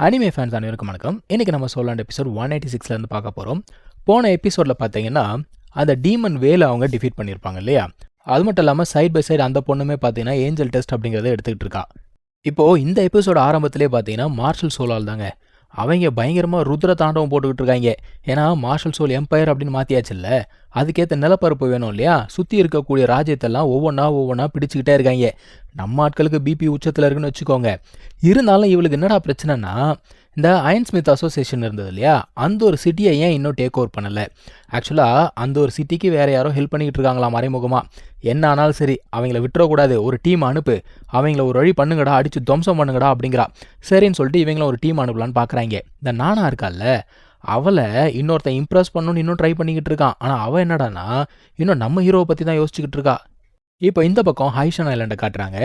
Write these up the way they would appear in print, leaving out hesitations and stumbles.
Anime fans அனைவருக்கும் வணக்கம். இன்னைக்கு நம்ம சோலாண்ட் எபிசோட் 186 இருந்து பார்க்க போகிறோம். போன எபிசோடில் பார்த்தீங்கன்னா அந்த டீமன் வேலை அவங்க டிஃபீட் பண்ணியிருப்பாங்க இல்லையா? அது மட்டும் இல்லாமல் சைட் பை சைடு அந்த பொண்ணுமே பார்த்தீங்கன்னா ஏஞ்சல் டெஸ்ட் அப்படிங்கிறத எடுத்துக்கிட்டு இருக்கா. இப்போது இந்த எபிசோட ஆரம்பத்திலே பார்த்தீங்கன்னா மார்ஷல் சோலால் தாங்க அவங்க பயங்கரமாக ருத்ர தாண்டவம் போட்டுக்கிட்டு இருக்காங்க. ஏன்னா மார்ஷல் சோல் எம்பையர் அப்படின்னு மாற்றியாச்சுல்ல, அதுக்கேற்ற நிலப்பரப்பு வேணும் இல்லையா? சுற்றி இருக்கக்கூடிய ராஜ்யத்தெல்லாம் ஒவ்வொன்றா பிடிச்சிக்கிட்டே இருக்காங்க. நம்ம ஆட்களுக்கு பிபி உச்சத்தில் இருக்குன்னு வச்சுக்கோங்க. இருந்தாலும் இவளுக்கு என்னடா பிரச்சனைனா, இந்த அயன் ஸ்மித் அசோசியேஷன் இருந்தது இல்லையா, அந்த ஒரு சிட்டியை ஏன் இன்னும் டேக் ஓவர் பண்ணலை? ஆக்சுவலாக அந்த ஒரு சிட்டிக்கு வேறு யாரோ ஹெல்ப் பண்ணிக்கிட்டு இருக்காங்களா மறைமுகமாக. என்ன ஆனாலும் சரி அவங்கள விட்டுறக்கூடாது, ஒரு டீம் அனுப்பு, அவங்கள ஒரு வழி பண்ணுங்கடா, அடித்து துவம்சம் பண்ணுங்கடா அப்படிங்கிறா. சரின்னு சொல்லிட்டு இவங்களும் ஒரு டீம் அனுப்பலான்னு பார்க்குறாங்க. இந்த நானா இருக்கால்ல, அவளை இன்னொருத்தன் இம்ப்ரெஸ் பண்ணணும்னு இன்னும் ட்ரை பண்ணிக்கிட்டு இருக்கான். ஆனால் அவள் என்னடானா இன்னும் நம்ம ஹீரோவை பற்றி தான் யோசிச்சுக்கிட்டு இருக்கா. இப்போ இந்த பக்கம் ஹைஷன் ஐலாண்டை காட்டுறாங்க.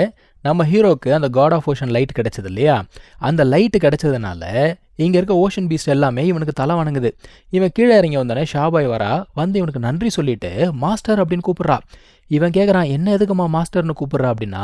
நம்ம ஹீரோக்கு அந்த காட் ஆஃப் ஓஷன் லைட் கிடைச்சது இல்லையா, அந்த லைட்டு கிடைச்சதுனால இங்கே இருக்க ஓஷன் பீஸ்ட் எல்லாமே இவனுக்கு தலை வணங்குது. இவன் கீழே இறங்கி வந்தானே ஷாபாய் வரா, வந்து இவனுக்கு நன்றி சொல்லிட்டு மாஸ்டர் அப்படின்னு கூப்பிட்றா. இவன் கேட்குறான், என்ன எதுக்குமா மாஸ்டர்னு கூப்பிட்றா அப்படின்னா,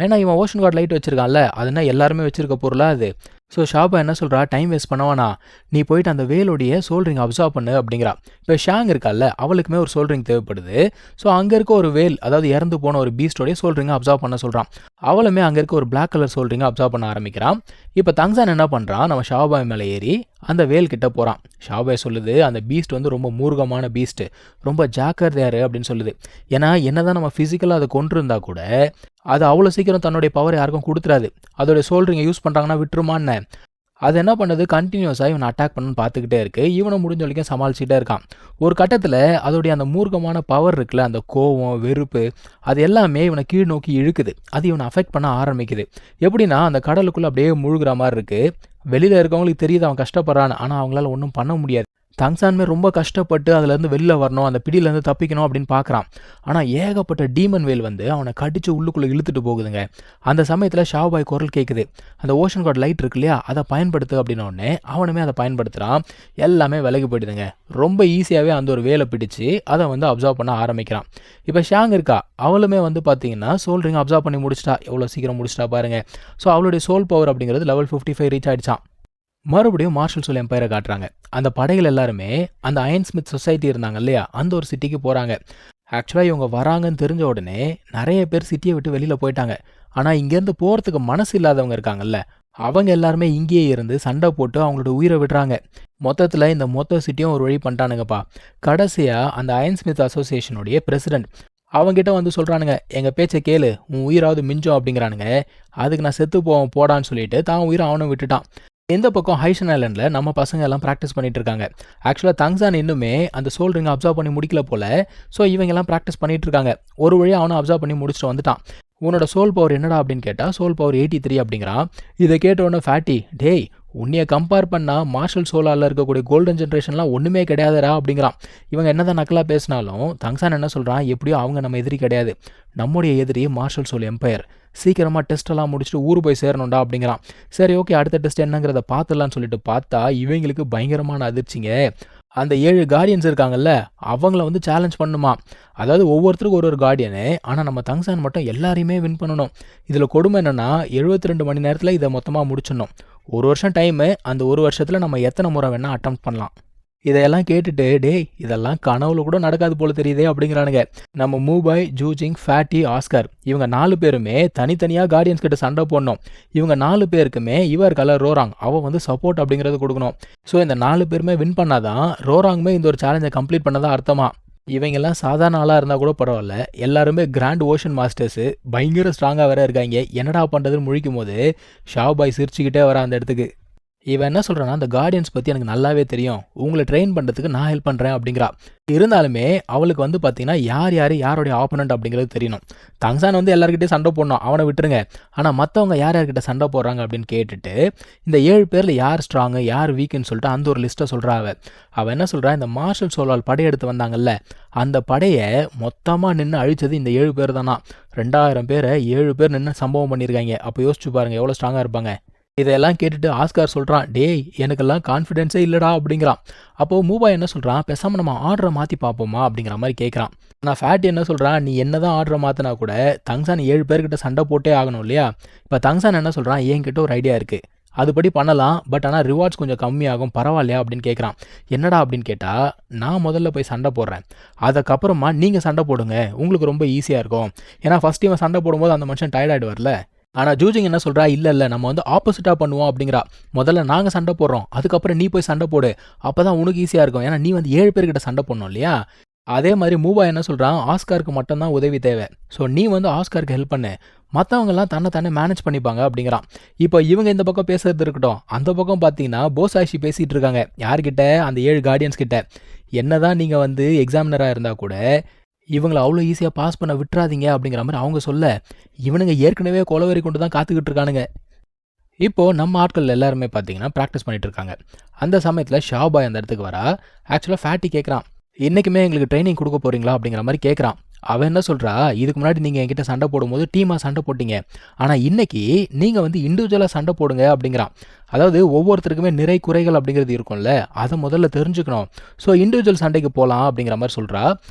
ஏன்னா இவன் ஓஷன் கார்டு லைட் வச்சிருக்கான்ல, அதுனா எல்லாருமே வச்சிருக்க பொருளா அது. ஸோ ஷாபா என்ன சொல்கிறா, டைம் வேஸ்ட் பண்ணவானா, நீ போயிட்டு அந்த வேலோடைய சோல்ரிங் அப்சர்வ் பண்ணு அப்படிங்கிறா. இப்போ ஷாங் இருக்கால்ல, அவளுக்குமே ஒரு சோல்ரிங் தேவைப்படுது. ஸோ அங்கே இருக்க ஒரு வேல், அதாவது இறந்து போன ஒரு பீஸ்டோடைய சோல்ரிங்கை அப்சர்வ் பண்ண சொல்கிறான். அவளுமே அங்கே இருக்க ஒரு பிளாக் கலர் சோல்ரிங்கை அப்சர்வ் பண்ண ஆரம்பிக்கிறான். இப்போ தங்சான் என்ன பண்ணுறான், நம்ம ஷாபாய் மேலே ஏறி அந்த வேல் கிட்ட போகிறான். ஷாபாய் சொல்லுது, அந்த பீஸ்ட் வந்து ரொம்ப மூர்க்கமான பீஸ்ட்டு, ரொம்ப ஜாக்கிரதையாரு அப்படின்னு சொல்லுது. ஏன்னா என்னதான் நம்ம ஃபிசிக்கலாக அதை கொண்டிருந்தா கூட அது அவ்வளோ சீக்கிரம் தன்னுடைய பவர் யாருக்கும் கொடுத்துறாது. அதோடைய சோல்ரிங்கை யூஸ் பண்ணுறாங்கன்னா விட்டுருமான்னு. அது என்ன பண்ணுது, கண்டினியூஸாக இவனை அட்டாக் பண்ணு பார்த்துக்கிட்டே இருக்குது. இவனை முடிஞ்ச வரைக்கும் சமாளிச்சுட்டே இருக்கான். ஒரு கட்டத்தில் அதோடைய அந்த மூர்க்கமான பவர் இருக்குல்ல, அந்த கோவம் வெறுப்பு அது எல்லாமே இவனை கீழ் நோக்கி இழுக்குது. அது இவனை அஃபெக்ட் பண்ண ஆரம்பிக்குது. எப்படின்னா அந்த கடலுக்குள்ளே அப்படியே முழுகிற மாதிரி இருக்குது. வெளியில் இருக்கவங்களுக்கு தெரியுது அவன் கஷ்டப்படுறான்னு, ஆனால் அவங்களால ஒன்றும் பண்ண முடியாது. தங்சான்மே ரொம்ப கஷ்டப்பட்டு அதுலேருந்து வெளில வரணும், அந்த பிடியிலேருந்து தப்பிக்கணும் அப்படின்னு பார்க்குறான். ஆனால் ஏகப்பட்ட டீமன் வேல் வந்து அவனை கடிச்சு உள்ளுக்குள்ளே இழுத்துட்டு போகுதுங்க. அந்த சமயத்தில் ஷாபாய் குரல் கேட்குது, அந்த ஓஷன் கார்டு லைட் இருக்கு இல்லையா, அதை பயன்படுத்து அப்படின்னோடனே அவனுமே அதை பயன்படுத்துகிறான். எல்லாமே விலகி போயிடுதுங்க. ரொம்ப ஈஸியாகவே அந்த ஒரு வேலை பிடிச்சி அதை வந்து அப்சர்வ் பண்ண ஆரம்பிக்கிறான். இப்போ ஷாங் இருக்கா, அவளுமே வந்து பார்த்தீங்கன்னா சோல் ரிங் அப்சர்வ் பண்ணி முடிச்சிட்டா. எவ்வளோ சீக்கிரம் முடிச்சிட்டா பாருங்கள். ஸோ அவளுடைய சோல் பவர் அப்படிங்கிறது லெவல் 55 ரீச் ஆகிடுச்சான். மறுபடியும் மார்ஷல் சோல் எம்பையரை காட்டுறாங்க. அந்த படைகள் எல்லாருமே அந்த அயன் ஸ்மித் சொசைட்டி இருந்தாங்க இல்லையா, அந்த ஒரு சிட்டிக்கு போகிறாங்க. ஆக்சுவலாக இவங்க வராங்கன்னு தெரிஞ்ச உடனே நிறைய பேர் சிட்டியை விட்டு வெளியில் போயிட்டாங்க. ஆனால் இங்கேருந்து போகிறதுக்கு மனசு இல்லாதவங்க இருக்காங்கல்ல, அவங்க எல்லாருமே இங்கேயே இருந்து சண்டை போட்டு அவங்களோட உயிரை விடுறாங்க. மொத்தத்தில் இந்த மொத்த சிட்டியும் ஒரு வழி பண்ணிட்டானுங்கப்பா. கடைசியாக அந்த அயன் ஸ்மித் அசோசியேஷனுடைய பிரசிடென்ட் அவங்ககிட்ட வந்து சொல்கிறானுங்க, எங்கள் பேச்சை கேளு, உன் உயிராவது மிஞ்சம் அப்படிங்கிறானுங்க. அதுக்கு நான் செத்து போவேன் போடான்னு சொல்லிட்டு தான் உயிரை அவனும் விட்டுட்டான். இந்த பக்கம் ஹைஷன் ஐலாண்டில் நம்ம பசங்க எல்லாம் ப்ராக்டிஸ் பண்ணிட்டு இருக்காங்க. ஆக்சுவலாக தங்சான் இன்னுமே அந்த சோல் ரிங்கை அப்சர்வ் பண்ணி முடிக்கல போல. ஸோ இவங்க எல்லாம் ப்ராக்டிஸ் பண்ணிட்டு இருக்காங்க. ஒரு வழியாக அவனும் அப்சர்வ் பண்ணி முடிச்சுட்டு வந்துட்டான். உன்னோட சோல் பவர் என்னடா அப்படின்னு கேட்டால் சோல் பவர் 83 அப்படிங்கிறான். இதை கேட்ட உடனே ஃபேட்டி, டேய் உன்னைய கம்பேர் பண்ணால் மார்ஷல் சோலாவில் இருக்கக்கூடிய கோல்டன் ஜென்ரேஷன்லாம் ஒன்றுமே கிடையாதுரா அப்படிங்கிறான். இவங்க என்ன தான் நக்கலாக பேசினாலும் தங்சான் என்ன சொல்கிறான், எப்படியோ அவங்க நம்ம எதிரி கிடையாது, நம்முடைய எதிரி மார்ஷல் சோல் எம்பையர். சீக்கிரமாக டெஸ்ட்டெல்லாம் முடிச்சுட்டு ஊர் போய் சேரணும்டா அப்படிங்கிறான். சரி ஓகே, அடுத்த டெஸ்ட் என்னங்கிறத பார்த்துடலான்னு சொல்லிட்டு பார்த்தா இவங்களுக்கு பயங்கரமான அதிர்ச்சிங்க. அந்த 7 கார்டியன்ஸ் இருக்காங்கல்ல, அவங்கள வந்து சேலஞ்ச் பண்ணுமா. அதாவது ஒவ்வொருத்தருக்கும் ஒரு கார்டியனு, ஆனால் நம்ம தங்சான் மட்டும் எல்லாரையுமே வின் பண்ணணும். இதில் கொடுமை என்னென்னா 72 மணி நேரத்தில் இதை மொத்தமாக முடிச்சிடணும். ஒரு வருஷம் டைமு, அந்த ஒரு வருஷத்தில் நம்ம எத்தனை முறை வேணால் அட்டெம்ப்ட் பண்ணலாம். இதையெல்லாம் கேட்டுட்டு, டேய் இதெல்லாம் கனவுல கூட நடக்காது போல தெரியுதே அப்படிங்கிறானுங்க. நம்ம மூபாய், ஜூஜிங், ஃபேட்டி, ஆஸ்கர் இவங்க 4 பேருமே தனித்தனியாக கார்டியன்ஸ் கிட்ட சண்டை போடணும். இவங்க 4 பேருக்குமே இவர் கலர் ரோராங் அவன் வந்து சப்போர்ட் அப்படிங்கிறது கொடுக்கணும். ஸோ இந்த 4 பேருமே வின் பண்ணாதான் ரோராங்குமே இந்த ஒரு சேலஞ்சை கம்ப்ளீட் பண்ணதான் அர்த்தமா. இவங்கெல்லாம் சாதாரண ஆளாக இருந்தால் கூட பரவாயில்ல, எல்லாருமே கிராண்ட் ஓஷன் மாஸ்டர்ஸு, பயங்கர ஸ்ட்ராங்காக வேற இருக்காங்க. என்னடா பண்ணுறதுன்னு முழிக்கும் போது ஷாபாய் சிரிச்சுக்கிட்டே வர அந்த இடத்துக்கு. இவன் என்ன சொல்கிறான்னா, அந்த கார்டியன்ஸ் பற்றி எனக்கு நல்லாவே தெரியும், உங்களை ட்ரெயின் பண்ணுறதுக்கு நான் ஹெல்ப் பண்ணுறேன் அப்படிங்கிறா. இருந்தாலுமே அவளுக்கு வந்து பார்த்தீங்கன்னா யாருடைய ஆப்போனண்ட் அப்படிங்கிறது தெரியணும். தங்சான் வந்து எல்லாருக்கிட்டையும் சண்டை போடணும், அவனை விட்டுருங்க. ஆனால் மற்றவங்க யார்கிட்ட சண்டை போடுறாங்க அப்படின்னு கேட்டுட்டு இந்த 7 பேரில் யார் ஸ்ட்ராங்கு யார் வீக்குன்னு சொல்லிட்டு அந்த ஒரு லிஸ்ட்டை சொல்கிறா. அவள் என்ன சொல்கிறா, இந்த மார்ஷல் சோலால் படையெடுத்து வந்தாங்கல்ல, அந்த படையை மொத்தமாக நின்று அழித்தது இந்த 7 பேர் தானா. 2000 பேரை 7 பேர் நின்று சம்பவம் பண்ணியிருக்காங்க. அப்போ யோசிச்சு பாருங்கள் எவ்வளோ ஸ்ட்ராங்காக இருப்பாங்க. இதெல்லாம் கேட்டுட்டு ஆஸ்கார் சொல்கிறான், டேய் எனக்கெல்லாம் கான்ஃபிடென்ஸே இல்லைடா அப்படிங்கிறான். அப்போது மூபாய் என்ன சொல்கிறான், பேசாமல் நம்ம ஆர்டரை மாற்றி பார்ப்போமா அப்படிங்கிற மாதிரி கேட்குறான். நான் ஃபேட்டி என்ன சொல்கிறான், நீ என்ன தான் ஆர்டரை மாற்றினா கூட தங்சான் 7 பேர்கிட்ட சண்டை போட்டே ஆகணும் இல்லையா. இப்போ தங்சான் என்ன சொல்கிறான், என்கிட்ட ஒரு ஐடியா இருக்குது, அதுபடி பண்ணலாம், பட் ஆனால் ரிவார்ட்ஸ் கொஞ்சம் கம்மியாகும், பரவாயில்லையா அப்படின்னு கேட்குறான். என்னடா அப்படின்னு கேட்டால், நான் முதல்ல போய் சண்டை போடுறேன், அதுக்கப்புறமா நீங்கள் சண்டை போடுங்க, உங்களுக்கு ரொம்ப ஈஸியாக இருக்கும். ஏன்னா ஃபஸ்ட் இவன் சண்டை போடும்போது அந்த மனுஷன் டயர்ட் ஆகிடுவார்ல. ஆனால் ஜூஜிங் என்ன சொல்கிறா, இல்லை நம்ம வந்து ஆப்போசிட்டாக பண்ணுவோம் அப்படிங்கிறா. முதல்ல நாங்கள் சண்டை போடுறோம், அதுக்கப்புறம் நீ போய் சண்டை போடு, அப்போ தான் உனக்கு ஈஸியாக இருக்கும். ஏன்னா நீ வந்து 7 பேர்கிட்ட சண்டை போடணும் இல்லையா. அதே மாதிரி மூபா என்ன சொல்கிறான், ஆஸ்காருக்கு மட்டும்தான் உதவி தேவை, ஸோ நீ வந்து ஆஸ்காருக்கு ஹெல்ப் பண்ணு, மற்றவங்கெல்லாம் தன்னை மேனேஜ் பண்ணிப்பாங்க அப்படிங்கிறான். இப்போ இவங்க இந்த பக்கம் பேசுறது இருக்கட்டும், அந்த பக்கம் பார்த்தீங்கன்னா போசாஷி பேசிகிட்டு இருக்காங்க. யார்கிட்ட, அந்த 7 கார்டியன்ஸ் கிட்ட. என்னதான் நீங்கள் வந்து எக்ஸாமினராக இருந்தால் கூட இவங்களை அவ்வளோ ஈஸியாக பாஸ் பண்ண விட்டுறாதீங்க அப்படிங்கிற மாதிரி அவங்க சொல்ல, இவனுங்க ஏற்கனவே கொலவெறி கொண்டு தான் காத்துக்கிட்டு இருக்கானுங்க. இப்போது நம்ம ஆட்கள் எல்லாருமே பார்த்தீங்கன்னா ப்ராக்டிஸ் பண்ணிட்டு இருக்காங்க. அந்த சமயத்தில் ஷாபாய் அந்த இடத்துக்கு வரா. ஆக்சுவலாக ஃபேட்டி கேட்குறான், இன்றைக்குமே எங்களுக்கு ட்ரைனிங் கொடுக்க போகிறீங்களா அப்படிங்கிற மாதிரி கேட்குறான். அவன் என்ன சொல்கிறா, இதுக்கு முன்னாடி நீங்கள் என்கிட்ட சண்டை போடும்போது டீமாக சண்டை போட்டீங்க, ஆனால் இன்றைக்கி நீங்கள் வந்து இண்டிவிஜுவலாக சண்டை போடுங்க அப்படிங்கிறான். அதாவது ஒவ்வொருத்தருக்குமே நிறை குறைகள் அப்படிங்கிறது இருக்கும்ல, அதை முதல்ல தெரிஞ்சுக்கணும். ஸோ இண்டிவிஜுவல் சண்டைக்கு போகலாம் அப்படிங்கிற மாதிரி சொல்கிறா.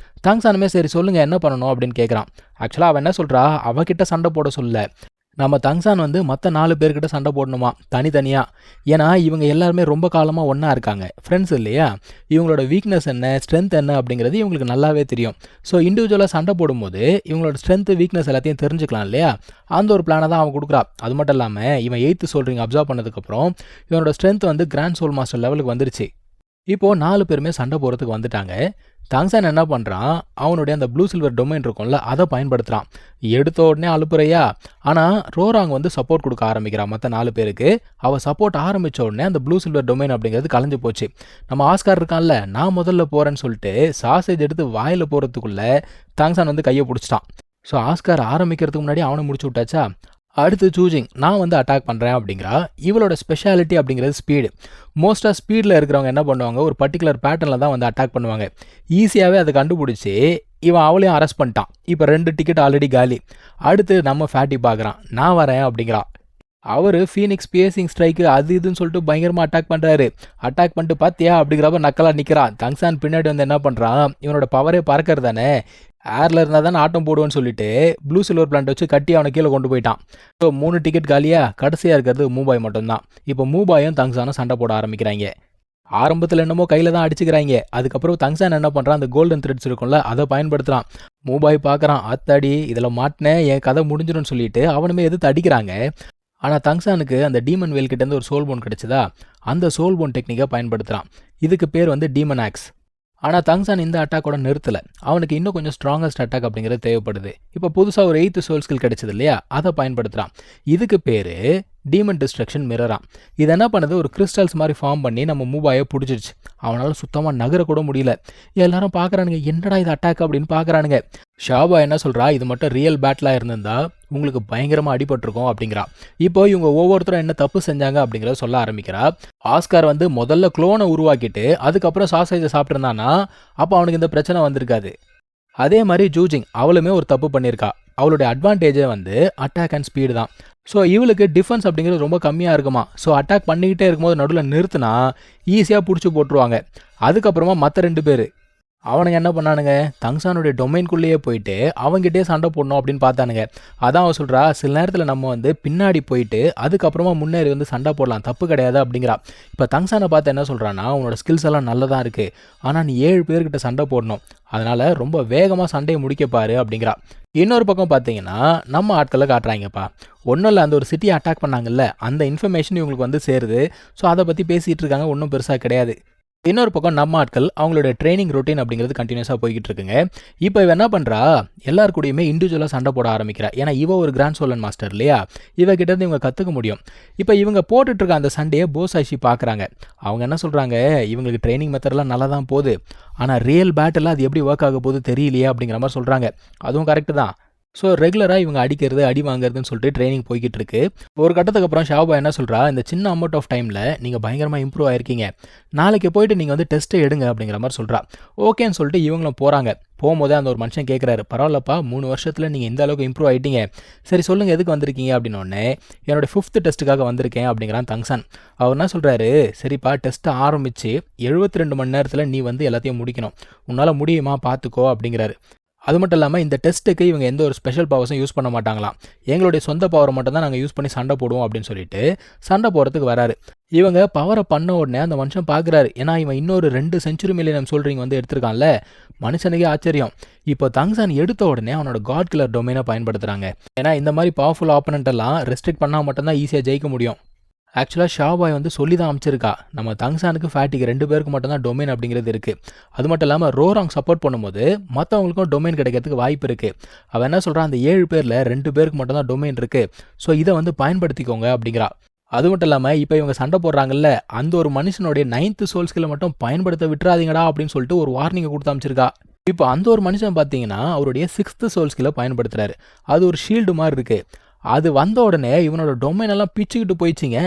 தாங்சானுமே சரி சொல்லுங்கள் என்ன பண்ணணும் அப்படின்னு கேட்குறான். ஆக்சுவலாக அவன் என்ன சொல்கிறா, அவகிட்ட சண்டை போட சொல்ல, நம்ம தங்சான் வந்து மற்ற 4 பேர்கிட்ட சண்டை போடணுமா தனித்தனியாக. ஏன்னா இவங்க எல்லாருமே ரொம்ப காலமாக ஒன்றா இருக்காங்க, ஃப்ரெண்ட்ஸ் இல்லையா. இவங்களோட வீக்னஸ் என்ன, ஸ்ட்ரென்த் என்ன அப்படிங்கிறது இவங்களுக்கு நல்லாவே தெரியும். ஸோ இண்டிவிஜுவலாக சண்டை போடும்போது இவங்களோட ஸ்ட்ரென்த்து வீக்னஸ் எல்லாத்தையும் தெரிஞ்சுக்கலாம் இல்லையா. அந்த ஒரு பிளானை தான் அவன் கொடுக்குறா. அது மட்டும் இல்லாமல் இவன் 8th சொல்கிறீங்க அப்சர்வ் பண்ணதுக்கப்புறம் இவனோட ஸ்ட்ரென்த் வந்து கிராண்ட் சோல் மாஸ்டர் லெவலுக்கு வந்துருச்சு. இப்போது 4 பேருமே சண்டை போகிறதுக்கு வந்துட்டாங்க. தாங்சான் என்ன பண்ணுறான், அவனுடைய அந்த ப்ளூ சில்வர் டொமைன் இருக்கும்ல, அதை பயன்படுத்துகிறான். எடுத்த உடனே அழுப்புறையா, ஆனால் ரோராங் வந்து சப்போர்ட் கொடுக்க ஆரம்பிக்கிறான் மற்ற 4 பேருக்கு. அவள் சப்போர்ட் ஆரம்பித்த உடனே அந்த ப்ளூ சில்வர் டொமைன் அப்படிங்கிறது கலைஞ்சு போச்சு. நம்ம ஆஸ்கார் இருக்கான்ல, நான் முதல்ல போகிறேன்னு சொல்லிட்டு சாசேஜ் எடுத்து வாயில் போகிறதுக்குள்ளே தாங்சான் வந்து கையை பிடிச்சிட்டான். ஸோ ஆஸ்கார் ஆரம்பிக்கிறதுக்கு முன்னாடி அவனை முடிச்சு விட்டாச்சா. அடுத்து சூஜிங், நான் வந்து அட்டாக் பண்ணுறேன் அப்படிங்கிறா. இவளோட ஸ்பெஷாலிட்டி அப்படிங்கிறது ஸ்பீடு. மோஸ்ட்டாக ஸ்பீடில் இருக்கிறவங்க என்ன பண்ணுவாங்க, ஒரு பர்டிகுலர் பேட்டர்னில் தான் வந்து அட்டாக் பண்ணுவாங்க. ஈஸியாகவே அதை கண்டுபிடிச்சி இவன் அவளையும் அரெஸ்ட் பண்ணிட்டான். இப்போ 2 டிக்கெட் ஆல்ரெடி காலி. அடுத்து நம்ம ஃபேட்டி பார்க்குறான், நான் வரேன் அப்படிங்கிறான். அவர் ஃபீனிக்ஸ் பியேசிங் ஸ்ட்ரைக்கு அது இதுன்னு சொல்லிட்டு பயங்கரமாக அட்டாக் பண்ணுறாரு. அட்டாக் பண்ணிட்டு பார்த்தியா அப்படிங்கிறப்ப நக்கலாக நிற்கிறான். தங்சான் பின்னாடி வந்து என்ன பண்ணுறான், இவனோட பவரே பறக்கிறது தானே, ஏரில் இருந்தால் தானே ஆட்டம் போடுவேன்னு சொல்லிட்டு ப்ளூ சில்வர் பிளான்ட் வச்சு கட்டி அவனை கீழே கொண்டு போயிட்டான். ஸோ 3 டிக்கெட் காலியா, கடைசியாக இருக்கிறது மூபாய் மட்டும்தான். இப்போ மூபாயும் தங்சானும் சண்டை போட ஆரம்பிக்கிறாங்க. ஆரம்பத்தில் என்னமோ கையில் தான் அடிச்சுக்கிறாங்க. அதுக்கப்புறம் தங்சான் என்ன பண்ணுறான், அந்த கோல்டன் த்ரெட்ஸ் இருக்கும்ல, அதை பயன்படுத்துகிறான். மூபாய் பார்க்குறான், அத்தாடி இதில் மாட்டினேன், என் கதை முடிஞ்சிடும்னு சொல்லிட்டு அவனுமே எதிர்த்து அடிக்கிறாங்க. ஆனால் தங்சானுக்கு அந்த டீமன் வேல்கிட்டேருந்து ஒரு சோல் போன் கிடச்சிதா, அந்த சோல் போன் டெக்னிக்கை பயன்படுத்துகிறான். இதுக்கு பேர் வந்து டீமன் ஆக்ஸ். ஆனால் தங்சான் இந்த அட்டாக்கோட நிறுத்தலை, அவனுக்கு இன்னும் கொஞ்சம் ஸ்ட்ராங்கஸ்ட் அட்டாக் அப்படிங்கிறது தேவைப்படுது. இப்போ புதுசாக ஒரு 8th சோல் ஸ்கில் கிடைச்சது இல்லையா, அதை பயன்படுத்துகிறான். இதுக்கு பேர் டீமன் டிஸ்ட்ரக்ஷன் மிரரான். இது என்ன பண்ணுது, ஒரு கிறிஸ்டல்ஸ் மாதிரி ஃபார்ம் பண்ணி நம்ம மூபாயை பிடிச்சிருச்சு. அவனால் சுத்தமாக நகரக்கூட முடியல. எல்லாரும் பார்க்குறானுங்க, என்னடா இது அட்டாக் அப்படின்னு பார்க்குறானுங்க. ஷாபா என்ன சொல்கிறா, இது மட்டும் ரியல் பேட்டிலாக இருந்திருந்தா உங்களுக்கு பயங்கரமாக அடிபட்டிருக்கும் அப்படிங்கிறா. இப்போ இவங்க ஒவ்வொருத்தரும் என்ன தப்பு செஞ்சாங்க அப்படிங்கிறத சொல்ல ஆரம்பிக்கிறா. ஆஸ்கார் வந்து முதல்ல குளோனை உருவாக்கிட்டு அதுக்கப்புறம் சாசேஜை சாப்பிட்ருந்தானா அப்போ அவனுக்கு இந்த பிரச்சனை வந்திருக்காது. அதே மாதிரி ஜூஜிங், அவளுமே ஒரு தப்பு பண்ணியிருக்கா. அவளுடைய அட்வான்டேஜே வந்து அட்டாக் அண்ட் ஸ்பீடு தான். ஸோ இவளுக்கு டிஃபென்ஸ் அப்படிங்கிறது ரொம்ப கம்மியாக இருக்குமா. ஸோ அட்டாக் பண்ணிக்கிட்டே இருக்கும்போது நடுவில் நிறுத்தினா ஈஸியாக பிடிச்சி போட்டுருவாங்க. அதுக்கப்புறமா மற்ற 2 பேர் அவனுங்க என்ன பண்ணானுங்க, தங்சானுடைய டொமைன்குள்ளேயே போயிட்டு அவங்ககிட்டே சண்டை போடணும் அப்படின்னு பார்த்தானுங்க. அதான் அவன் சொல்கிறா, சில நேரத்தில் நம்ம வந்து பின்னாடி போயிட்டு அதுக்கப்புறமா முன்னேறி வந்து சண்டை போடலாம், தப்பு கிடையாது அப்படிங்கிறா. இப்போ தங்சானை பார்த்து என்ன சொல்கிறான்னா, உன்னோட ஸ்கில்ஸ் எல்லாம் நல்லதாக இருக்குது, ஆனால் நீ 7 பேர்கிட்ட சண்டை போடணும், அதனால் ரொம்ப வேகமாக சண்டையை முடிக்கப்பாரு அப்படிங்கிறா. இன்னொரு பக்கம் பார்த்தீங்கன்னா நம்ம ஆட்களை காட்டுறாங்கப்பா. ஒன்றும் இல்லை, அந்த ஒரு சிட்டியை அட்டாக் பண்ணாங்கல்ல, அந்த இன்ஃபர்மேஷன் இவங்களுக்கு வந்து சேருது. ஸோ அதை பற்றி பேசிகிட்டு இருக்காங்க, ஒன்றும் பெருசாக கிடையாது. இன்னொரு பக்கம் நம்ம ஆட்கள் அவங்களுடைய ட்ரைனிங் ரொட்டீன் அப்படிங்கிறது கண்டினியூஸாக போய்கிட்டு இருக்குங்க. இப்போ இவ என்ன பண்ணுறா, எல்லாரு கூடயுமே இண்டிவிஜுவலாக சண்டை போட ஆரம்பிக்கிறா. ஏன்னா இவ ஒரு கிராண்ட் சோலன் மாஸ்டர் இல்லையா, இவகிட்டேருந்து இவங்க கற்றுக்க முடியும். இப்போ இவங்க போட்டுட்ருக்க அந்த சண்டையை போசாஷி பார்க்குறாங்க. அவங்க என்ன சொல்கிறாங்க, இவங்களுக்கு ட்ரைனிங் மெத்தட்லாம் நல்லா தான் போகுது, ஆனால் ரியல் பேட்டில் அது எப்படி ஒர்க் ஆக போகுது தெரியலையே அப்படிங்கிற மாதிரி சொல்கிறாங்க. அதுவும் கரெக்டு தான். ஸோ ரெகுலராக இவங்க அடிக்கிறது அடி வாங்குறதுன்னு சொல்லிட்டு ட்ரைனிங் போய்கிட்டு இருக்கு. ஒரு கட்டத்துக்கு அப்புறம் ஷாபா என்ன சொல்கிறா, இந்த சின்ன அமௌண்ட் ஆஃப் டைமில் நீங்கள் பயங்கரமாக இம்ப்ரூவ் ஆயிருக்கீங்க, நாளைக்கு போயிட்டு நீங்கள் வந்து டெஸ்ட்டை எடுங்க அப்படிங்கிற மாதிரி சொல்கிறா. ஓகேன்னு சொல்லிட்டு இவங்களும் போகிறாங்க. போகும்போதே அந்த ஒரு மனுஷன் கேட்குறாரு, பரவாயில்லப்பா 3 வருஷத்தில் நீங்கள் இந்த அளவுக்கு இம்ப்ரூவ் ஆகிட்டீங்க, சரி சொல்லுங்கள் எதுக்கு வந்திருக்கீங்க அப்படின்னோடனே, என்னோட 5th டெஸ்ட்டுக்காக வந்திருக்கேன் அப்படிங்கிறான் தங்சான். அவர் என்ன சொல்கிறாரு, சரிப்பா டெஸ்ட்டை ஆரம்பித்து 72 மணி நேரத்தில் நீ வந்து எல்லாத்தையும் முடிக்கணும், உன்னால் முடியுமா பார்த்துக்கோ அப்படிங்கிறாரு. அது மட்டும் இல்லாமல் இந்த டெஸ்ட்டுக்கு இவங்க எந்த ஒரு ஸ்பெஷல் பவர்ஸும் யூஸ் பண்ண மாட்டாங்களாம். எங்களுடைய சொந்த பவரை மட்டும் தான் நாங்கள் யூஸ் பண்ணி சண்டை போடுவோம் அப்படின்னு சொல்லிட்டு சண்டை போகிறதுக்கு வராரு. இவங்க பவரை பண்ண உடனே அந்த மனுஷன் பார்க்குறாரு. ஏன்னா இவன் இன்னொரு 2 செஞ்சுரி மில்லியனம் சொல்கிறீங்க வந்து எடுத்திருக்கான்ல. மனுஷனுக்கே ஆச்சரியம். இப்போ தங்சான் எடுத்த உடனே அவனோட காட் கில்லர் டொமைனை பயன்படுத்துகிறாங்க. ஏன்னா இந்த மாதிரி பவர்ஃபுல் ஆப்பனண்ட் எல்லாம் ரெஸ்ட்ரிக்ட் பண்ணால் மட்டும்தான் ஈஸியாக ஜெயிக்க முடியும். ஆக்சுவலாக ஷாபாய் வந்து சொல்லி தான் அமைச்சிருக்கா, நம்ம தங்சானுக்கு ஃபேட்டிக்கு 2 பேருக்கு மட்டும்தான் டொமைன் அப்படிங்கிறது இருக்குது. அது மட்டும் இல்லாமல் ரோராங் சப்போர்ட் பண்ணும்போது மற்றவங்களுக்கும் டொமைன் கிடைக்கிறதுக்கு வாய்ப்பு இருக்குது. அவன் என்ன சொல்கிறான், அந்த 7 பேரில் 2 பேருக்கு மட்டும்தான் டொமைன் இருக்குது, ஸோ இதை வந்து பயன்படுத்திக்கோங்க அப்படிங்கிறா. அது மட்டும் இல்லாமல் இப்போ இவங்க சண்டை போடுறாங்கல்ல, அந்த ஒரு மனுஷனுடைய 9th சோல் ஸ்கில்லை மட்டும் பயன்படுத்த விட்டுறாதீங்கடா அப்படின்னு சொல்லிட்டு ஒரு வார்னிங்கை கொடுத்து அமைச்சிருக்கா. இப்போ அந்த ஒரு மனுஷன் பார்த்தீங்கன்னா அவருடைய 6th சோல் ஸ்கில்லை பயன்படுத்துறாரு. அது ஒரு ஷீல்டு மாதிரி இருக்குது. அது வந்த உடனே இவனோட டொமைன் எல்லாம் பிச்சுக்கிட்டு போயிடுச்சிங்க.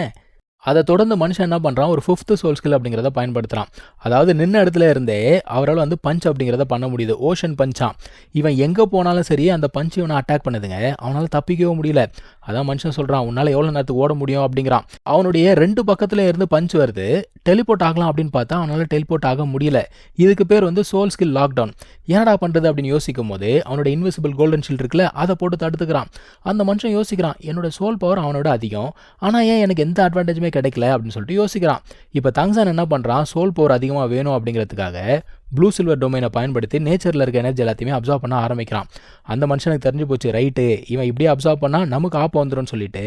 அதை தொடர்ந்து மனுஷன் என்ன பண்ணுறான், ஒரு 5th சோல் ஸ்கில் அப்படிங்கிறத பயன்படுத்துகிறான். அதாவது நின்ன இடத்துல இருந்தே அவரால் வந்து பஞ்ச் அப்படிங்கிறத பண்ண முடியுது. ஓஷன் பஞ்சான். இவன் எங்கே போனாலும் சரி அந்த பஞ்ச் இவனை அட்டாக் பண்ணுதுங்க. அவனால் தப்பிக்கவே முடியல. அதான் மனுஷன் சொல்கிறான், உன்னால் எவ்வளோ நேரத்துக்கு ஓட முடியும் அப்படிங்கிறான். அவனுடைய 2 பக்கத்தில் இருந்து பஞ்ச் வருது. டெலிபோர்ட் ஆகலாம் அப்படின்னு பார்த்தா அவனால் டெலிபோர்ட் ஆக முடியல. இதுக்கு பேர் வந்து சோல் ஸ்கில் லாக்டவுன். என்னடா பண்ணுறது அப்படின்னு யோசிக்கும் போது அவனோட இன்விசிபிள் கோல்டன் ஷீல்ட் இருக்குல்ல, அதை போட்டு தடுத்துக்கிறான். அந்த மனுஷன் யோசிக்கிறான், என்னோட சோல் பவர் அவனோட அதிகம், ஆனால் ஏன் எனக்கு எந்த அட்வான்டேஜுமே கிடைக்கல அப்படின்னு சொல்லிட்டு யோசிக்கிறான். இப்போ தங்சான் என்ன பண்ணுறான், சோல் பவர் அதிகமாக வேணும் அப்படிங்கிறதுக்காக ப்ளூ சில்வர் டொமைனை பயன்படுத்தி நேச்சரில் இருக்க எனர்ஜி எல்லாத்தையுமே அப்சர்வ் பண்ண ஆரம்பிக்கிறான். அந்த மனுஷனுக்கு தெரிஞ்சு போச்சு, ரைட்டு இவன் இப்படியே அப்சர்வ் பண்ணால் நமக்கு ஆப்ப வந்துடும் சொல்லிட்டு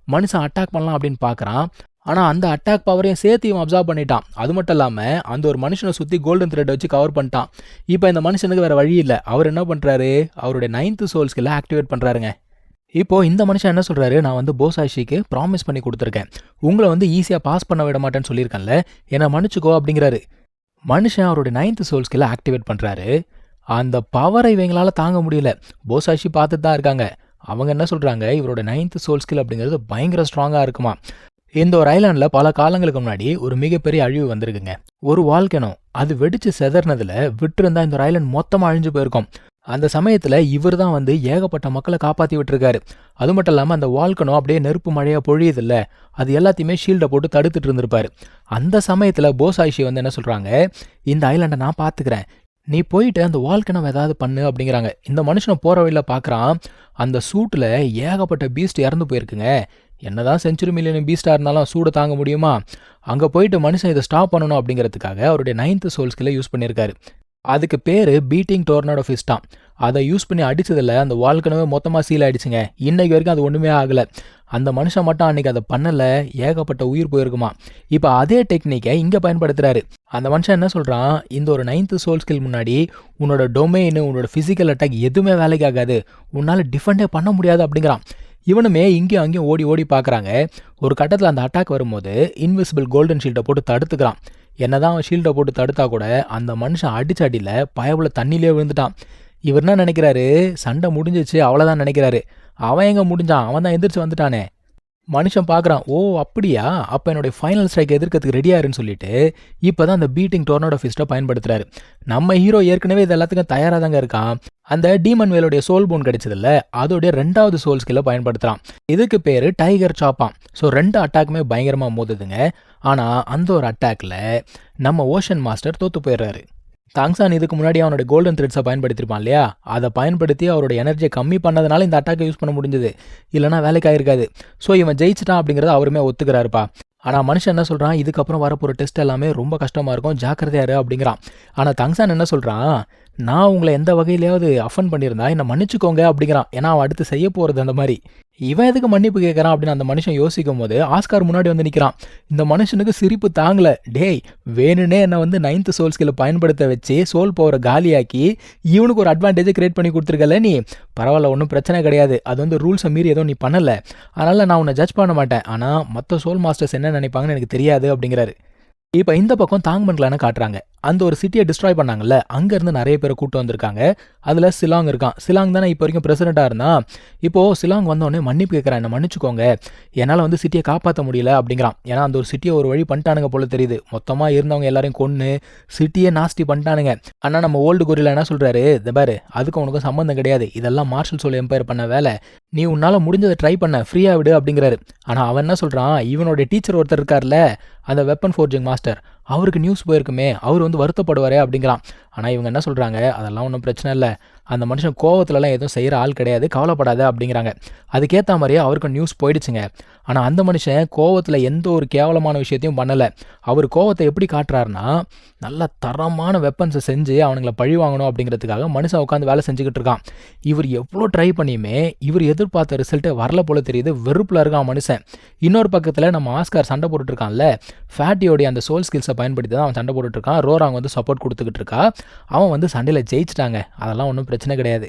மனுஷன் அட்டாக் பண்ணலாம் அப்படின்னு பார்க்குறான். ஆனால் அந்த அட்டாக் பவரையும் சேர்த்து இவன் அப்சர்வ் பண்ணிட்டான். அது மட்டும் இல்லாமல் அந்த ஒரு மனுஷனை சுற்றி கோல்டன் த்ரெட் வச்சு கவர் பண்ணிட்டான். இப்போ இந்த மனுஷனுக்கு வேறு வழி இல்லை. அவர் என்ன பண்ணுறாரு, அவருடைய 9th சோல் ஸ்கில்லை ஆக்டிவேட் பண்ணுறாருங்க. இப்போது இந்த மனுஷன் என்ன சொல்கிறாரு, நான் வந்து போசாஷிக்கு ப்ராமிஸ் பண்ணி கொடுத்துருக்கேன், உங்களை வந்து ஈஸியாக பாஸ் பண்ண விட மாட்டேன்னு சொல்லியிருக்கேன்ல, என்னை மன்னிச்சுக்கோ அப்படிங்கிறாரு. மனுஷன் அவருடைய 9th சோல் ஸ்கில்லை ஆக்டிவேட் பண்ணுறாரு. அந்த பவரை இவங்களால தாங்க முடியல. போசாஷி பார்த்துட்டு தான் இருக்காங்க. அவங்க என்ன சொல்கிறாங்க, இவரோட 9th சோல் ஸ்கில் அப்படிங்கிறது பயங்கர ஸ்ட்ராங்காக இருக்குமா. இந்த ஒரு ஐலாண்டில் பல காலங்களுக்கு முன்னாடி ஒரு மிகப்பெரிய அழிவு வந்திருக்குங்க. ஒரு வால்கனோ அது வெடிச்சு செதறினதில் விட்டுருந்தா இந்த ஒரு ஐலாண்ட் மொத்தமாக அழிஞ்சு போயிருக்கும். அந்த சமயத்தில் இவர் தான் வந்து ஏகப்பட்ட மக்களை காப்பாற்றி விட்டுருக்காரு. அது மட்டும் இல்லாமல் அந்த வால்கனோ அப்படியே நெருப்பு மழையாக பொழியுதில்ல, அது எல்லாத்தையுமே ஷீல்டை போட்டு தடுத்துட்டு இருந்திருப்பாரு. அந்த சமயத்தில் போசாயிஷி வந்து என்ன சொல்கிறாங்க, இந்த ஐலாண்டை நான் பார்த்துக்கிறேன், நீ போயிட்டு அந்த வால்கனோ ஏதாவது பண்ணு அப்படிங்கிறாங்க. இந்த மனுஷனை போகிற வழியில் பார்க்குறான், அந்த சூட்டில் ஏகப்பட்ட பீஸ்ட் இறந்து போயிருக்குங்க. என்னதான் செஞ்சுரி மில்லியன் பீஸ்டாக இருந்தாலும் சூடை தாங்க முடியுமா. அங்கே போயிட்டு மனுஷன் இதை ஸ்டாப் பண்ணணும் அப்படிங்கிறதுக்காக அவருடைய 9th சோல் ஸ்கில்லை யூஸ் பண்ணியிருக்காரு. அதுக்கு பேர் பீட்டிங் டோர்னடோ ஃபிஸ்டாம். அதை யூஸ் பண்ணி அடித்ததில் அந்த வால்கனவே மொத்தமாக சீல் ஆகிடுச்சுங்க. இன்றைக்கு வரைக்கும் அது ஒன்றுமே ஆகலை. அந்த மனுஷன் மட்டும் அன்றைக்கி அதை பண்ணலை, ஏகப்பட்ட உயிர் போயிருக்குமா. இப்போ அதே டெக்னிக்கை இங்கே பயன்படுத்துகிறாரு. அந்த மனுஷன் என்ன சொல்கிறான், இந்த ஒரு 9th சோல் ஸ்கில் முன்னாடி உன்னோட டொமைன், உன்னோட ஃபிசிக்கல் அட்டாக் எதுவுமே வேலைக்கு ஆகாது, உன்னால் டிஃபெண்டே பண்ண முடியாது அப்படிங்கிறான். இவனுமே இங்கேயும் அங்கேயும் ஓடி ஓடி பார்க்குறாங்க. ஒரு கட்டத்தில் அந்த அட்டாக் வரும்போது இன்விசிபிள் கோல்டன் ஷீல்டை போட்டு தடுத்துக்கிறான். என்னதான் அவன் ஷீல்டை போட்டு தடுத்தா கூட அந்த மனுஷன் அடிச்ச அடியில் பயவுல தண்ணியிலே விழுந்துட்டான். இவர் என்ன நினைக்கிறாரு, சண்டை முடிஞ்சிச்சு அவ்வளோதான் நினைக்கிறாரு. அவன் எங்கே முடிஞ்சான், அவன் தான் எந்திரிச்சு வந்துட்டானே. மனுஷன் பார்க்குறான், ஓ அப்படியா, அப்போ என்னுடைய ஃபைனல் ஸ்ட்ரைக் எதிர்க்கிறதுக்கு ரெடியாருன்னு சொல்லிட்டு இப்போ தான் அந்த பீட்டிங் டோர்னடோ ஃபிஸ்ட்டை பயன்படுத்துறாரு. நம்ம ஹீரோ ஏற்கனவே இது எல்லாத்துக்கும் தயாராக தாங்க இருக்கான். அந்த டீமன் வேலோடைய சோல் போன் கிடைச்சதில்ல, அதோடைய 2வது சோல் ஸ்கில்லை பயன்படுத்துகிறான். இதுக்கு பேர் டைகர் சாப்பான். ஸோ 2 அட்டாக்குமே பயங்கரமாக மோதுதுங்க. ஆனால் அந்த ஒரு அட்டாக்ல நம்ம ஓஷன் மாஸ்டர் தோற்று போயிடுறாரு. தாங்சான் இதுக்கு முன்னாடி அவனோட கோல்டன் த்ரெட்ஸை பயன்படுத்தியிருப்பான் இல்லையா, அதை பயன்படுத்தி அவரோட எனர்ஜியை கம்மி பண்ணதுனால இந்த அட்டாக்கை யூஸ் பண்ண முடிஞ்சது, இல்லைனா வேலைக்காயிருக்காது. ஸோ இவன் ஜெயிச்சிட்டான் அப்படிங்கிறத அவருமே ஒத்துக்கிறாருப்பா. ஆனால் மனுஷன் என்ன சொல்கிறான், இதுக்கப்புறம் வரப்போகிற டெஸ்ட் எல்லாமே ரொம்ப கஷ்டமாக இருக்கும், ஜாக்கிரதையாரு அப்படிங்கிறான். ஆனால் தாங்சான் என்ன சொல்கிறான், நான் உங்களை எந்த வகையிலையாவது அஃபன் பண்ணியிருந்தா என்னை மன்னிச்சுக்கோங்க அப்படிங்கிறான். ஏன்னா அவன் அடுத்து செய்ய போகிறது அந்த மாதிரி. இவன் எதுக்கு மன்னிப்பு கேட்குறான் அப்படின்னு அந்த மனுஷன் யோசிக்கும் போது ஆஸ்கார் முன்னாடி வந்து நிற்கிறான். இந்த மனுஷனுக்கு சிரிப்பு தாங்கலை. டேய், வேணுனே என்னை வந்து 9th சோல் ஸ்கில்லை பயன்படுத்த வச்சு சோல் பவரை காலியாக்கி இவனுக்கு ஒரு அட்வான்டேஜை கிரியேட் பண்ணி கொடுத்துருக்கல நீ. பரவாயில்ல, ஒன்றும் பிரச்சனை கிடையாது, அது வந்து ரூல்ஸை மீறி எதுவும் நீ பண்ணலை, அதனால் நான் உன்னை ஜட்ஜ் பண்ண மாட்டேன். ஆனால் மற்ற சோல் மாஸ்டர்ஸ் என்ன நினைப்பாங்கன்னு எனக்கு தெரியாது அப்படிங்கிறாரு. இப்போ இந்த பக்கம் தாங்மன்களான காட்டுறாங்க. அந்த ஒரு சிட்டியை டிஸ்ட்ராய் பண்ணாங்கல்ல, அங்கேருந்து நிறைய பேரை கூட்டு வந்திருக்காங்க. அதில் சிலாங் இருக்கான். சிலாங் தானே இப்போ வரைக்கும் பிரசிடெண்ட்டாக இருந்தான். இப்போது சிலாங் வந்தோடனே மன்னிப்பு கேட்குறான், என்னை மன்னிச்சுக்கோங்க, என்னால் வந்து சிட்டியை காப்பாற்ற முடியல அப்படிங்கிறான். ஏன்னா அந்த ஒரு சிட்டியை ஒரு வழி பண்ணிட்டானுங்க போல தெரியுது. மொத்தமாக இருந்தவங்க எல்லாரையும் கொன்று சிட்டியை நாஸ்தி பண்ணிட்டானுங்க. ஆனால் நம்ம ஓல்டு கொரியில் என்ன சொல்கிறாரு, இந்த பாரு அதுக்கு உனக்கு சம்மந்தம் கிடையாது, இதெல்லாம் மார்ஷல் சோல் எம்பையர் பண்ண வேலை, நீ உன்னால் முடிஞ்சதை ட்ரை பண்ண, ஃப்ரீயாக விடு அப்படிங்கிறாரு. ஆனால் அவன் என்ன சொல்கிறான், இவனுடைய டீச்சர் ஒருத்தர் இருக்கார்ல, அந்த வெப்பன் ஃபோர்ஜிங் மாஸ்டர், அவருக்கு நியூஸ் போயிருக்குமே, அவர் வந்து வருத்தப்படுவாரே அப்படிங்கிறான். ஆனால் இவங்க என்ன சொல்கிறாங்க, அதெல்லாம் ஒன்றும் பிரச்சனை இல்லை, அந்த மனுஷன் கோவத்துலலாம் எதுவும் செய்கிற ஆள் கிடையாது, கவலைப்படாத அப்படிங்கிறாங்க. அதுக்கேற்ற மாதிரியே அவருக்கு நியூஸ் போயிடுச்சுங்க. ஆனால் அந்த மனுஷன் கோவத்தில் எந்த ஒரு கேவலமான விஷயத்தையும் பண்ணலை. அவர் கோவத்தை எப்படி காட்டுறாருன்னா, நல்ல தரமான வெப்பன்ஸை செஞ்சு அவனுங்களை பழி வாங்கணும் அப்படிங்கிறதுக்காக மனுஷன் உட்காந்து வேலை செஞ்சுக்கிட்டு இருக்கான். இவர் எவ்வளோ ட்ரை பண்ணியுமே இவர் எதிர்பார்த்த ரிசல்ட்டே வரல போல தெரியுது. வெறுப்பில் இருக்கான் மனுஷன். இன்னொரு பக்கத்தில் நம்ம ஆஸ்கார் சண்டை போட்டுட்ருக்கான்ல, ஃபேட்டியோடைய அந்த சோல் ஸ்கில்ஸை பயன்படுத்தி தான் அவன் சண்டை போட்டுட்ருக்கான். ரோராங் வந்து சப்போர்ட் கொடுத்துக்கிட்டு இருக்கா. அவன் வந்து சண்டையில் ஜெயிச்சிட்டாங்க. அதெல்லாம் ஒன்றும் பிரச்சனை கிடையாது.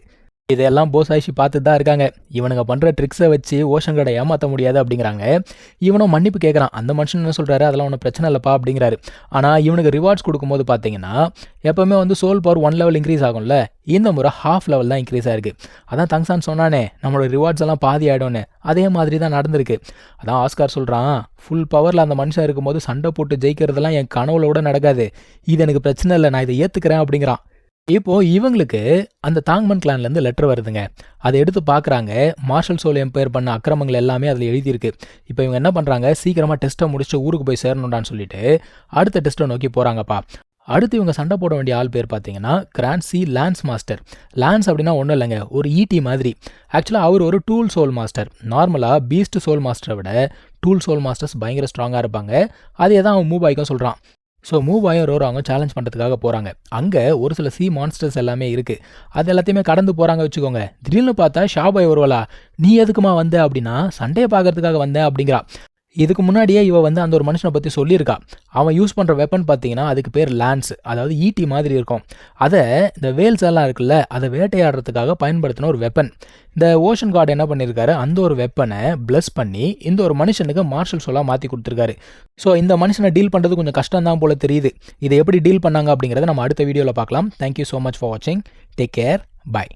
இதெல்லாம் போசாயிஷி பார்த்துட்டு தான் இருக்காங்க. இவனுங்க பண்ணுற ட்ரிக்ஸை வச்சு ஓஷன் கடை ஏமாற்ற முடியாது அப்படிங்கிறாங்க. இவனும் மன்னிப்பு கேட்குறான். அந்த மனுஷன் என்ன சொல்கிறாரு, அதெல்லாம் ஒன்றும் பிரச்சனை இல்லைப்பா அப்படிங்கிறாரு. ஆனால் இவனுக்கு ரிவார்ட்ஸ் கொடுக்கும்போது பார்த்தீங்கன்னா எப்போவுமே வந்து சோல் பவர் 1 லெவல் இன்க்ரீஸ் ஆகும்ல, இந்த முறை 1/2 லெவல் தான் இன்க்ரீஸ் ஆயிருக்கு. அதான் தங்சான் சொன்னானே நம்மளோட ரிவார்ட்ஸ் எல்லாம் பாதி ஆகிடும்னு, அதே மாதிரி தான் நடந்திருக்கு. அதான் ஆஸ்கார் சொல்கிறான், ஃபுல் பவரில் அந்த மனுஷன் இருக்கும்போது சண்டை போட்டு ஜெயிக்கிறதுலாம் என் கனவுல கூட நடக்காது, இது எனக்கு பிரச்சனை இல்லை, நான் இதை ஏற்றுக்கிறேன் அப்படிங்கிறான். இப்போது இவங்களுக்கு அந்த தாங்மன் கிளான்லேருந்து லெட்டர் வருதுங்க. அதை எடுத்து பார்க்குறாங்க. மார்ஷல் சோல் எம்பையர் பண்ண அக்கிரமங்கள் எல்லாமே அதில் எழுதியிருக்கு. இப்போ இவங்க என்ன பண்ணுறாங்க, சீக்கிரமாக டெஸ்ட்டை முடிச்சுட்டு ஊருக்கு போய் சேரணுண்டான்னு சொல்லிட்டு அடுத்த டெஸ்ட்டை நோக்கி போகிறாங்கப்பா. அடுத்து இவங்க சண்டை போட வேண்டிய ஆள் பேர் பார்த்தீங்கன்னா கிரான்சி லான்ஸ் மாஸ்டர். லான்ஸ் அப்படின்னா ஒன்றும் இல்லைங்க, ஒரு ஈட்டி மாதிரி. ஆக்சுவலாக அவர் ஒரு டூல் சோல் மாஸ்டர். நார்மலாக பீஸ்ட் சோல் மாஸ்டரை விட டூல் சோல் மாஸ்டர்ஸ் பயங்கர ஸ்ட்ராங்காக இருப்பாங்க. அதே தான் அவன் மூபாய்க்கும் சொல்கிறான். ஸோ மூவாயும் ரோராங்க சேலஞ்ச் பண்ணுறதுக்காக போகிறாங்க. அங்கே ஒரு சில சி மான்ஸ்டர்ஸ் எல்லாமே இருக்குது. அது எல்லாத்தையுமே கடந்து போகிறாங்க வச்சுக்கோங்க. திடீர்னு பார்த்தா ஷாபாய் வருவாளா, நீ எதுக்குமா வந்த அப்படின்னா, சண்டையை பார்க்கறதுக்காக வந்தேன் அப்படிங்கிறா. இதுக்கு முன்னாடியே இவ வந்து அந்த ஒரு மனுஷனை பற்றி சொல்லியிருக்கா. அவன் யூஸ் பண்ணுற வெப்பன் பார்த்தீங்கன்னா அதுக்கு பேர் லான்ஸ், அதாவது ஈட்டி மாதிரி இருக்கும். அதை இந்த வேல்ஸ் எல்லாம் இருக்குல்ல, அதை வேட்டையாடுறதுக்காக பயன்படுத்தின ஒரு வெப்பன். இந்த ஓஷன் கார்டு என்ன பண்ணியிருக்காரு, அந்த ஒரு வெப்பனை பிளஸ் பண்ணி இந்த ஒரு மனுஷனுக்கு மார்ஷல் சோலாக மாற்றி கொடுத்துருக்காரு. ஸோ இந்த மனுஷனை டீல் பண்ணுறது கொஞ்சம் கஷ்டம் தான் போல தெரியுது. இதை எப்படி டீல் பண்ணாங்க அப்படிங்கிறத நம்ம அடுத்த வீடியோவில் பார்க்கலாம். தேங்க்யூ ஸோ மச் ஃபார் வாட்சிங். Take care. பை.